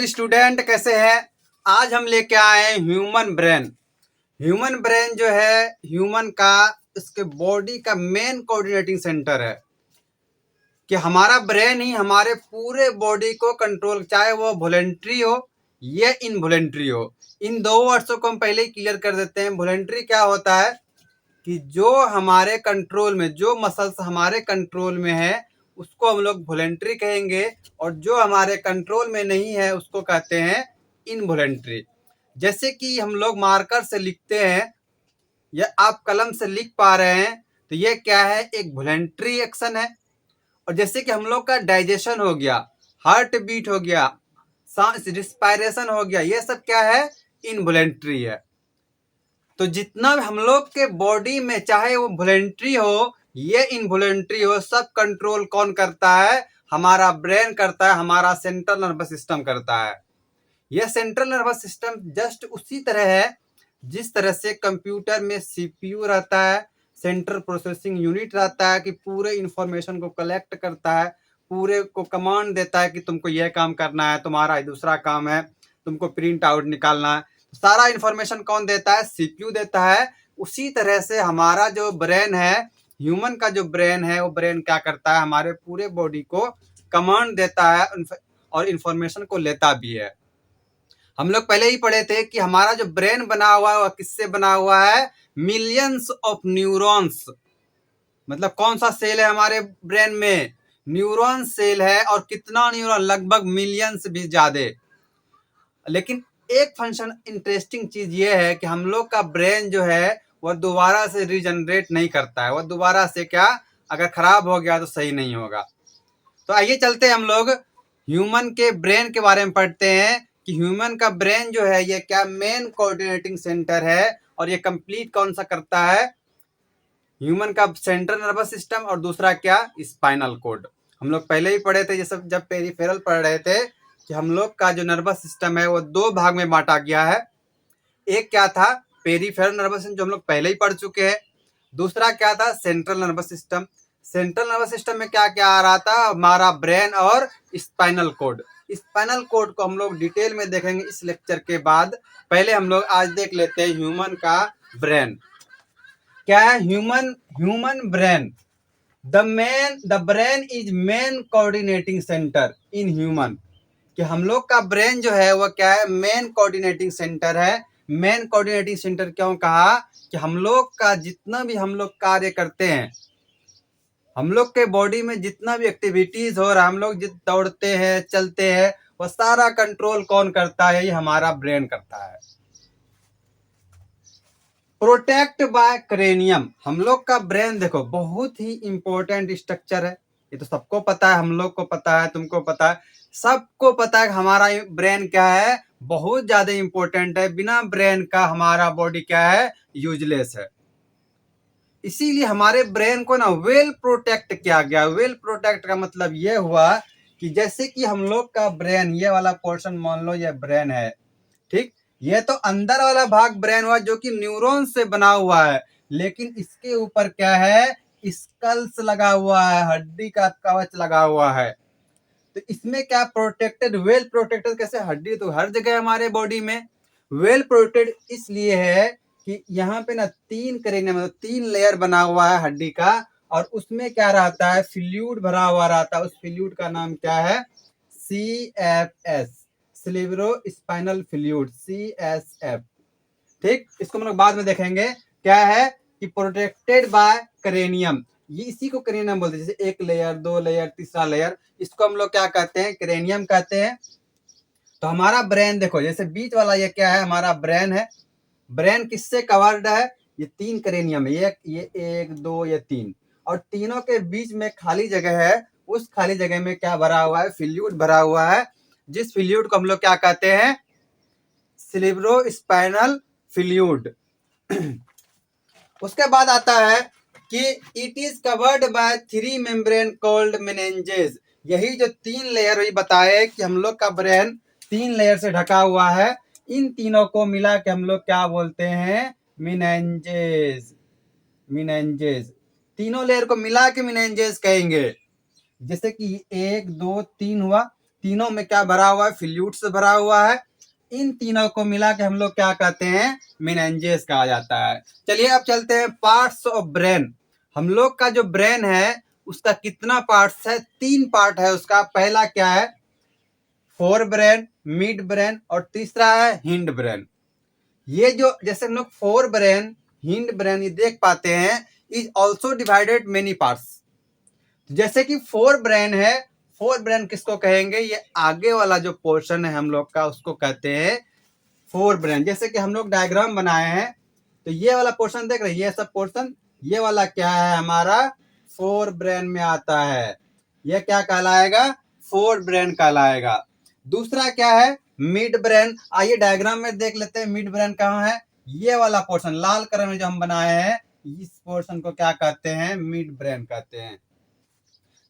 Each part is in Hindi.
स्टूडेंट कैसे हैं। आज हम लेके आए हैं ह्यूमन ब्रेन। ह्यूमन ब्रेन जो है ह्यूमन का इसके बॉडी का मेन कोऑर्डिनेटिंग सेंटर है कि हमारा ब्रेन ही हमारे पूरे बॉडी को कंट्रोल, चाहे वो वॉलेंट्री हो या इनवॉलेंट्री हो। इन दो वर्ड्सों को हम पहले ही क्लियर कर देते हैं। वॉलेंट्री क्या होता है कि जो हमारे कंट्रोल में, जो मसल्स हमारे कंट्रोल में है उसको हम लोग वॉलेंट्री कहेंगे, और जो हमारे कंट्रोल में नहीं है उसको कहते हैं इनवॉलेंट्री। जैसे कि हम लोग मार्कर से लिखते हैं या आप कलम से लिख पा रहे हैं तो ये क्या है, एक वॉलेंट्री एक्शन है। और जैसे कि हम लोग का डाइजेशन हो गया, हार्ट बीट हो गया, सांस रिस्पायरेशन हो गया, ये सब क्या है, इनवॉलेंट्री है। तो जितना भी हम लोग के बॉडी में, चाहे वो वॉलेंट्री हो ये इनवॉलेंट्री हो, सब कंट्रोल कौन करता है, हमारा ब्रेन करता है, हमारा सेंट्रल नर्वस सिस्टम करता है। यह सेंट्रल नर्वस सिस्टम जस्ट उसी तरह है जिस तरह से कंप्यूटर में सीपीयू रहता है, सेंट्रल प्रोसेसिंग यूनिट रहता है कि पूरे इंफॉर्मेशन को कलेक्ट करता है, पूरे को कमांड देता है कि तुमको यह काम करना है, तुम्हारा दूसरा काम है तुमको प्रिंट आउट निकालना है। सारा इंफॉर्मेशन कौन देता है, सीपीयू देता है। उसी तरह से हमारा जो ब्रेन है, ह्यूमन का जो ब्रेन है, वो ब्रेन क्या करता है, हमारे पूरे बॉडी को कमांड देता है और इंफॉर्मेशन को लेता भी है। हम लोग पहले ही पढ़े थे कि हमारा जो ब्रेन बना हुआ है वह किससे बना हुआ है, मिलियंस ऑफ न्यूरॉन्स। मतलब कौन सा सेल है हमारे ब्रेन में, न्यूरॉन सेल है। और कितना न्यूरॉन, लगभग मिलियंस भी ज्यादा। लेकिन एक फंक्शन इंटरेस्टिंग चीज ये है कि हम लोग का ब्रेन जो है वह दोबारा से रीजनरेट नहीं करता है। वह दोबारा से क्या, अगर खराब हो गया तो सही नहीं होगा। तो आइए चलते हैं हम लोग ह्यूमन के ब्रेन के बारे में पढ़ते हैं कि ह्यूमन का ब्रेन जो है ये क्या, मेन कोऑर्डिनेटिंग सेंटर है। और ये कंप्लीट कौन सा करता है, ह्यूमन का सेंट्रल नर्वस सिस्टम, और दूसरा क्या, स्पाइनल कोड। हम लोग पहले ही पढ़े थे, ये सब जब पेरिफेरल पढ़ रहे थे, कि हम लोग का जो नर्वस सिस्टम है वो दो भाग में बांटा गया है। एक क्या था, पेरिफेरल नर्वस सिस्टम, जो हम लोग पहले ही पढ़ चुके हैं। दूसरा क्या था, central nervous system. Central nervous system में क्या क्या आ रहा था, हमारा ब्रेन और स्पाइनल कोड। स्पाइनल कोड को हम लोग डिटेल में देखेंगे इस लेक्चर के बाद। पहले हम लोग आज देख लेते हैं ह्यूमन का ब्रेन क्या है। Human brain, the brain is main coordinating centre in human. कि हम लोग का ब्रेन जो है वो क्या है, मेन कोऑर्डिनेटिंग सेंटर है। मेन कोऑर्डिनेटिंग सेंटर क्यों कहा, कि हम लोग का जितना भी हम लोग कार्य करते हैं, हम लोग के बॉडी में जितना भी एक्टिविटीज हो रहा है, हम लोग जित दौड़ते हैं, चलते हैं, वो सारा कंट्रोल कौन करता है, ये हमारा ब्रेन करता है। प्रोटेक्ट बाय क्रेनियम, हम लोग का ब्रेन देखो बहुत ही इंपॉर्टेंट स्ट्रक्चर है। ये तो सबको पता है, हम लोग को पता है, तुमको पता है, सबको पता है कि हमारा ब्रेन क्या है, बहुत ज्यादा इंपॉर्टेंट है। बिना ब्रेन का हमारा बॉडी क्या है, यूजलेस है। इसीलिए हमारे ब्रेन को ना वेल प्रोटेक्ट किया गया। वेल प्रोटेक्ट का मतलब ये हुआ कि जैसे कि हम लोग का ब्रेन, ये वाला पोर्शन मान लो ये ब्रेन है, ठीक। ये तो अंदर वाला भाग ब्रेन हुआ जो कि न्यूरॉन से बना हुआ है, लेकिन इसके ऊपर क्या है, स्कल्स लगा हुआ है, हड्डी का कवच लगा हुआ है। तो इसमें क्या प्रोटेक्टेड, वेल प्रोटेक्टेड कैसे, हड्डी तो हर जगह हमारे बॉडी में। वेल प्रोटेक्टेड इसलिए है कि यहाँ पे ना तीन करेंगे, मतलब तीन लेयर बना हुआ है हड्डी का, और उसमें क्या रहता है, फ्लूइड भरा हुआ रहता है। उस फ्लूइड का नाम क्या है, CFS, सिलेब्रो स्पाइनल फ्लूइड, CSF। ठीक, इसको हम लोग बाद में देखेंगे। क्या है कि प्रोटेक्टेड बाय क्रेनियम, ये इसी को क्रेनियम बोलते हैं। जैसे एक लेयर, दो लेयर, तीसरा लेयर, इसको हम लोग क्या कहते हैं, क्रेनियम कहते हैं। तो हमारा ब्रेन देखो, जैसे बीच वाला ये क्या है, हमारा ब्रेन है। ब्रेन किससे कवर्ड है, ये तीन क्रेनियम है, ये एक, दो, ये तीन। और तीनों के बीच में खाली जगह है, उस खाली जगह में क्या भरा हुआ है, फ्लूइड भरा हुआ है, जिस फ्लूइड को हम लोग क्या कहते हैं, सिलेब्रो स्पाइनल फ्लूइड। उसके बाद आता है कि it is covered by three membrane called meninges. यही जो तीन लेयर हुई बताए कि हम लोग का ब्रेन तीन लेयर से ढका हुआ है, इन तीनों को मिला के हम लोग क्या बोलते हैं, मेनिंजेस। मेनिंजेस, तीनों लेयर को मिला के मेनिंजेस कहेंगे। जैसे कि एक, दो, तीन हुआ, तीनों में क्या भरा हुआ है, फ्लूइड से भरा हुआ है। इन तीनों को मिला के हम लोग क्या कहते हैं, मेनिंजेस कहा जाता है। चलिए अब चलते हैं पार्ट्स ऑफ ब्रेन। हम लोग का जो ब्रेन है उसका कितना पार्ट्स है, 3 पार्ट है उसका। पहला क्या है, फोर ब्रेन, मिड ब्रेन और तीसरा है हिंड ब्रेन। ये जो जैसे हम लोग फोर ब्रेन, हिंड ब्रेन ये देख पाते हैं, is also divided many parts. जैसे कि फोर ब्रेन है, फोर ब्रेन किसको कहेंगे, ये आगे वाला जो पोर्शन है हम लोग का उसको कहते हैं फोर ब्रेन। जैसे कि हम लोग डायग्राम बनाए हैं तो ये वाला पोर्शन देख रहे हैं, ये सब पोर्शन, ये वाला क्या है हमारा, फोर ब्रेन में आता है। ये क्या कहलाएगा, फोर ब्रेन कहलाएगा। दूसरा क्या है, मिड ब्रेन। आइए डायग्राम में देख लेते हैं मिड ब्रेन कहाँ है। ये वाला पोर्शन लाल कलर में जो हम बनाए हैं, इस पोर्शन को क्या कहते हैं, मिड ब्रेन कहते हैं।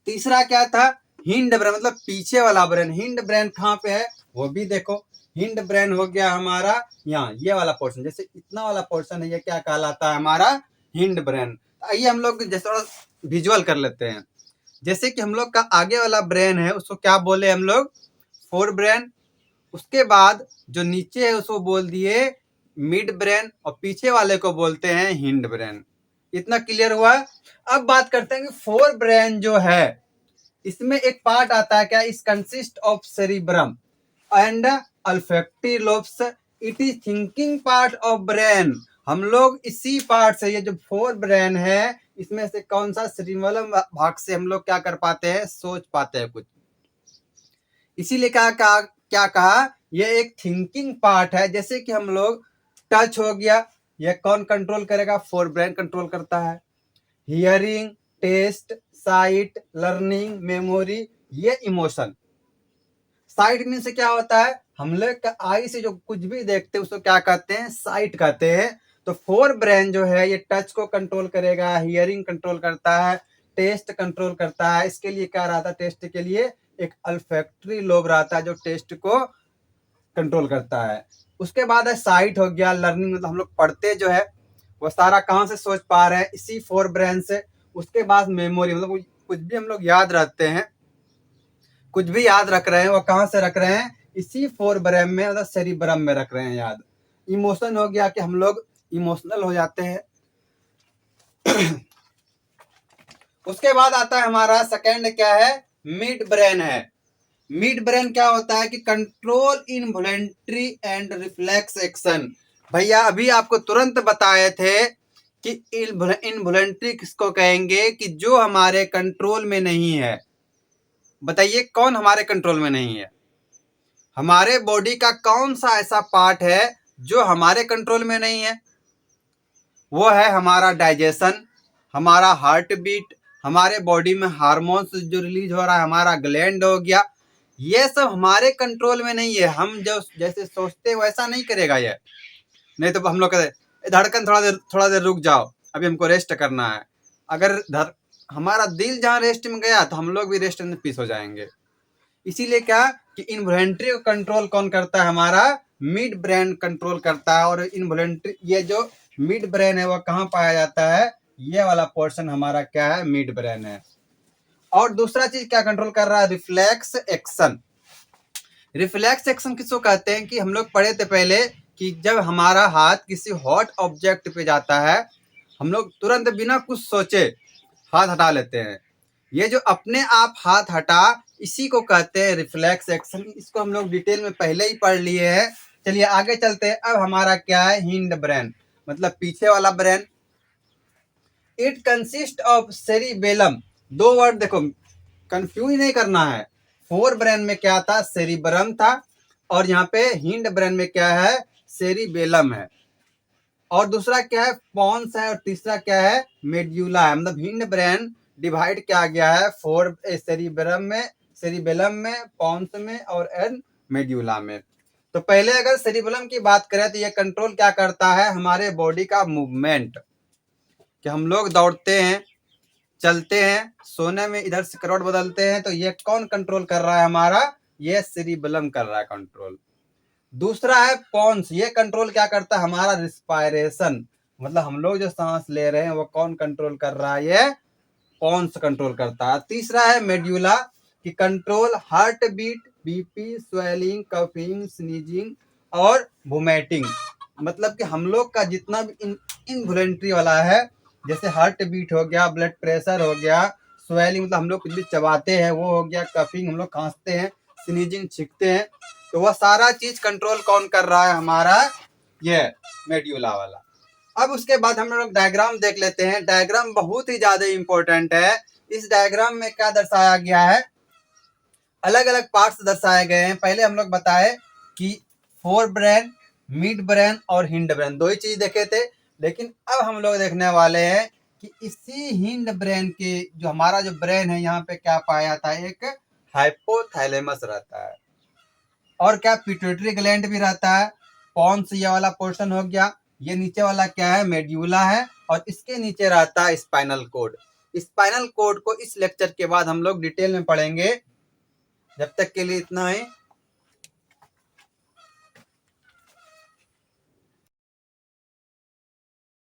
तीसरा क्या था, हिंड ब्रेन, मतलब पीछे वाला ब्रेन। हिंड ब्रेन कहाँ पे है वो भी देखो। हिंड ब्रेन हो गया हमारा यहाँ, ये वाला पोर्शन, जैसे इतना वाला पोर्शन है, ये क्या कहलाता है हमारा, हिंड ब्रेन। आइए हम लोग जैसे थोड़ा विजुअल कर लेते हैं। जैसे कि हम लोग का आगे वाला ब्रेन है उसको क्या बोले हम लोग, फोर ब्रेन। उसके बाद जो नीचे है उसको बोल दिए मिड ब्रेन, और पीछे वाले को बोलते हैं हिंड ब्रेन। इतना क्लियर हुआ। अब बात करते हैं कि फोर ब्रेन जो है इसमें एक पार्ट आता है क्या, इस consist of cerebrum and olfactory lobes. It is thinking part of brain. हम लोग इसी पार्ट से, ये जो फोर ब्रेन है इसमें से कौन सा सेरिबेलम भाग से हम लोग क्या कर पाते हैं, सोच पाते हैं कुछ। इसीलिए क्या कहा, ये एक थिंकिंग पार्ट है। जैसे कि हम लोग टच हो गया, ये कौन कंट्रोल करेगा, फोर ब्रेन कंट्रोल करता है। Hearing, taste, sight, learning, memory, ये इमोशन। साइट मीन से क्या होता है, हम लोग का आई से जो कुछ भी देखते हैं उसको क्या कहते हैं, साइट कहते हैं। तो फोर ब्रेन जो है ये टच को कंट्रोल करेगा, हियरिंग कंट्रोल करता है, टेस्ट कंट्रोल करता है। इसके लिए क्या रहता है, टेस्ट के लिए एक अल्फैक्टरी लोब रहता है जो टेस्ट को कंट्रोल करता है। उसके बाद है साइट हो गया, लर्निंग, मतलब हम लोग पढ़ते जो है वो सारा कहाँ से सोच पा रहे हैं, इसी फोर ब्रेन से। उसके बाद मेमोरी, मतलब कुछ भी हम लोग याद रखते हैं, कुछ भी याद रख रहे हैं, वो कहाँ से रख रहे हैं, इसी फोर ब्रेन में, मतलब सेरिब्रम में रख रहे हैं याद। इमोशन हो गया कि हम लोग इमोशनल हो जाते हैं। उसके बाद आता है हमारा सेकंड क्या है, मिड ब्रेन है। मिड ब्रेन क्या होता है कि control involuntary and reflex action. भैया अभी आपको तुरंत बताए थे कि इनवॉलेंट्री किसको कहेंगे, कि जो हमारे कंट्रोल में नहीं है। बताइए कौन हमारे कंट्रोल में नहीं है, हमारे बॉडी का कौन सा ऐसा पार्ट है जो हमारे कंट्रोल में नहीं है। वो है हमारा डाइजेशन, हमारा हार्ट बीट, हमारे बॉडी में हार्मोन्स जो रिलीज हो रहा है, हमारा ग्लैंड हो गया, ये सब हमारे कंट्रोल में नहीं है। हम जो जैसे सोचते वैसा नहीं करेगा ये। नहीं तो हम लोग कहते धड़कन थोड़ा देर रुक जाओ, अभी हमको रेस्ट करना है। अगर हमारा दिल जहाँ रेस्ट में गया तो हम लोग भी रेस्ट में पीस हो जाएंगे। इसीलिए क्या कि इनवॉलेंट्री को कंट्रोल कौन करता है, हमारा मिड ब्रेन कंट्रोल करता है। और इनवॉलेंट्री, ये जो मिड ब्रेन है वो कहाँ पाया जाता है, ये वाला पोर्शन हमारा क्या है, मिड ब्रेन है। और दूसरा चीज क्या कंट्रोल कर रहा है, रिफ्लेक्स एक्शन। रिफ्लेक्स एक्शन किसको कहते हैं, कि हम लोग पढ़े थे पहले कि जब हमारा हाथ किसी हॉट ऑब्जेक्ट पे जाता है, हम लोग तुरंत बिना कुछ सोचे हाथ हटा लेते हैं। ये जो अपने आप हाथ हटा, इसी को कहते हैं रिफ्लेक्स एक्शन। इसको हम लोग डिटेल में पहले ही पढ़ लिए हैं। चलिए आगे चलते हैं। अब हमारा क्या है, हिंड ब्रेन, मतलब पीछे वाला brain. It consist of cerebellum. दो वर्ड देखो, कंफ्यूज नहीं करना है। फोर ब्रेन में क्या था, सेरिब्रम था, और यहाँ पे हिंड ब्रेन में क्या है, सेरिबेलम है। और दूसरा क्या है, पॉन्स है, और तीसरा क्या है, मेड्यूला है। मतलब हिंड ब्रेन डिवाइड किया गया है फोर, सेरिबेलम में, पॉन्स में और एंड मेड्यूला में। तो पहले अगर सेरिबेलम की बात करें तो ये कंट्रोल क्या करता है, हमारे बॉडी का मूवमेंट। कि हम लोग दौड़ते हैं, चलते हैं, सोने में इधर से करवट बदलते हैं, तो ये कौन कंट्रोल कर रहा है हमारा, ये सेरिबेलम कर रहा है कंट्रोल। दूसरा है पॉन्स, ये कंट्रोल क्या करता है, हमारा रिस्पायरेशन, मतलब हम लोग जो सांस ले रहे हैं वो कौन कंट्रोल कर रहा है, ये पॉन्स कंट्रोल करता है। तीसरा है मेड्यूला, कि control heart beat, BP, swelling, coughing, sneezing और वोमिटिंग। मतलब कि हम लोग का जितना भी इनवॉलेंट्री वाला है, जैसे हार्ट बीट हो गया, ब्लड प्रेशर हो गया, स्वेलिंग मतलब हम लोग कुछ भी चबाते हैं वो हो गया, कफिंग हम लोग खांसते हैं, स्नीजिंग छींकते हैं, तो वह सारा चीज कंट्रोल कौन कर रहा है? हमारा ये मेड्यूला वाला। अब उसके बाद हम लोग डायग्राम देख लेते हैं। डायग्राम बहुत ही ज्यादा इंपॉर्टेंट है। इस डायग्राम में क्या दर्शाया गया है? अलग अलग पार्ट्स दर्शाए गए हैं। पहले हम लोग बताए कि फोर ब्रेन, मिड ब्रेन और हिंड ब्रेन, दो ही चीज देखे थे। लेकिन अब हम लोग देखने वाले हैं कि इसी हिंड ब्रेन के जो हमारा जो ब्रेन है, यहाँ पे क्या पाया जाता है? एक हाइपोथैलेमस रहता है और क्या पिट्यूटरी ग्लैंड भी रहता है। पॉन्स ये वाला पोर्शन हो गया। ये नीचे वाला क्या है? मेड्यूला है। और इसके नीचे रहता है स्पाइनल कोड। स्पाइनल कोड को इस लेक्चर के बाद हम लोग डिटेल में पढ़ेंगे। जब तक के लिए इतना ही।